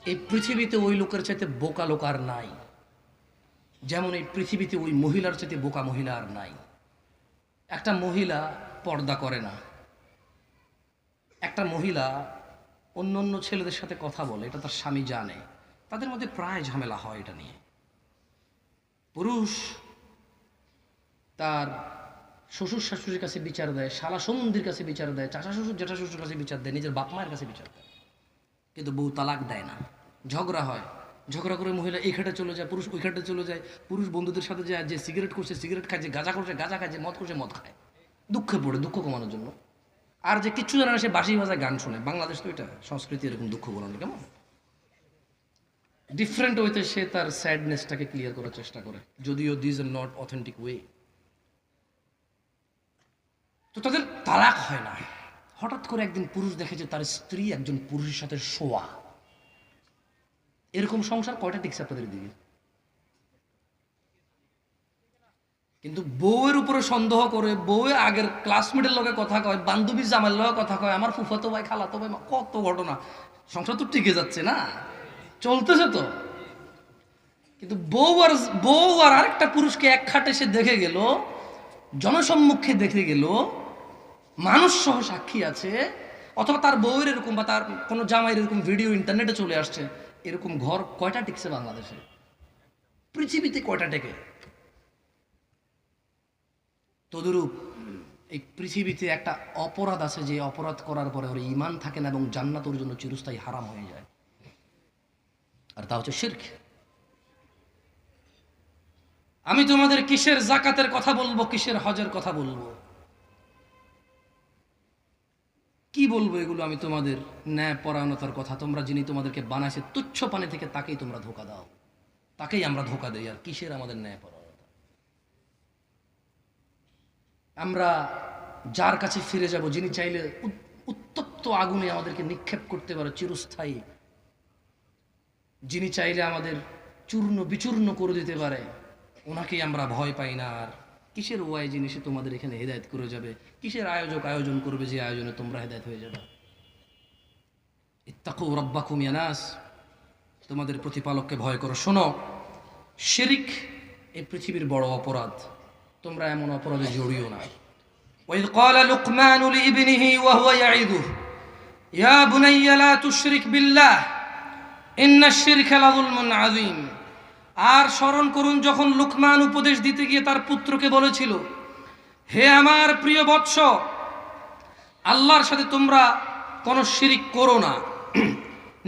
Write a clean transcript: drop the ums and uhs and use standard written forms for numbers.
এই পৃথিবীতে ওই লোকের চাইতে বোকা লোক আর নাই, যেমন এই পৃথিবীতে ওই মহিলার চাইতে বোকা মহিলা আর নাই। একটা মহিলা পর্দা করে না, একটা মহিলা অন্য অন্য ছেলেদের সাথে কথা বলে, এটা তার স্বামী জানে, তাদের মধ্যে প্রায় ঝামেলা হয় এটা নিয়ে। পুরুষ তার শ্বশুর শাশুড়ির কাছে বিচার দেয়, শালা সমুন্দির কাছে বিচার দেয়, চাচা শ্বশুর জ্যাঠা শ্বশুর কাছে বিচার দেয়, নিজের বাপ মায়ের কাছে বিচার দেয়, কিন্তু বউ তালাক দেয় না। ঝগড়া হয়, ঝগড়া করে মহিলা এই খাটে চলে যায়, পুরুষ ওই খাটে চলে যায়, পুরুষ বন্ধুদের সাথে যায়, যে সিগারেট করছে সিগারেট খায়, যে গাঁজা করছে গাঁজা খায়, যে মদ করছে মদ খায়, দুঃখে পড়ে দুঃখ কমানোর জন্য। আর যে কিচ্ছু জানে না সে বাঁশি বাজায় গান শুনে। বাংলাদেশ তো এটা সংস্কৃতি, এরকম দুঃখ বলানো কেমন ডিফারেন্ট ওয়েতে সে তার স্যাডনেসটাকে ক্লিয়ার করার চেষ্টা করে, যদিও this are not authentic way. তো তাদের তালাক হয় না। হঠাৎ করে একদিন পুরুষ দেখে যে তার স্ত্রী একজন পুরুষের সাথে শোয়া। এরকম সংসার কয়টা টিকছে আপনাদের দিকে? কিন্তু বউয়ের উপরে সন্দেহ করে, বউয়ের আগের ক্লাসমেটের লগে কথা কয়, বান্ধবী জামাইয়ের লগে কথা কয়, আমার ফুফাতো ভাই খালাতো ভাই, কত ঘটনা। সংসার তো টিকে যাচ্ছে না, চলতেছে তো। কিন্তু বউ আর আরেকটা পুরুষকে এক খাটে সে দেখে গেল, জনসম্মুখে দেখে গেল, মানুষ সহ সাক্ষী আছে, অথবা তার বউয়ের এরকম বা তার কোনো জামাইয়ের এরকম ভিডিও ইন্টারনেটে চলে আসছে। এরকম ঘর কয়টা টিকছে বাংলাদেশে? পৃথিবীতে কয়টা টেকে? তদরূপ এই পৃথিবীতে একটা অপরাধ আছে, যে অপরাধ করার পরে ওর ঈমান থাকে না এবং জান্নাত ওর জন্য চিরস্থায়ী হারাম হয়ে যায়, আর তা হচ্ছে শিরক। আমি তোমাদের কিসের যাকাতের কথা বলবো, কিসের হজের কথা বলবো, কি বলবো এগুলো? আমি তোমাদের ন্যায় পরায়ণতার কথা, তোমরা যিনি তোমাদেরকে বানাইছে তুচ্ছ পানি থেকে, তাকেই তোমরা ধোকা দাও, তাকেই আমরা ধোকা দেই। আর কিসের আমাদের ন্যায় পরায়ণতা? আমরা যার কাছে ফিরে যাব, যিনি চাইলে উত্তপ্ত আগুনে আমাদেরকে নিক্ষেপ করতে পারে চিরস্থায়ী, যিনি চাইলে আমাদের চূর্ণ বিচূর্ণ করে দিতে পারে, ওনাকেই আমরা ভয় পাই না। আর কিসের ওয়াই জিনিসে তোমাদের এখানে হেদায়েত করে যাবে? কিসের আয়োজন করবে যে আয়োজনে তোমরা হেদায়েত হয়ে যাবে? ইত্তাকু রাব্বাকুম ইয়া নাস, তোমাদের প্রতিপালককে ভয় করো। শোনো, শিরক এই পৃথিবীর বড় অপরাধ, তোমরা এমন অপরাধে জড়িও না। ওয়াইদ ক্বালা লুকমানু লিইবনিহি ওয়া হুয়া ইয়াইদুহু ইয়া বুনাইয়া লা তুশরিক বিল্লাহ ইন্নাশ শিরকা লাযুলমুন আযীম। আর স্মরণ করুন যখন লুকমান উপদেশ দিতে গিয়ে তার পুত্রকে বলেছিল, হে আমার প্রিয় বৎস, আল্লাহর সাথে তোমরা কোনো শিরিক করো না।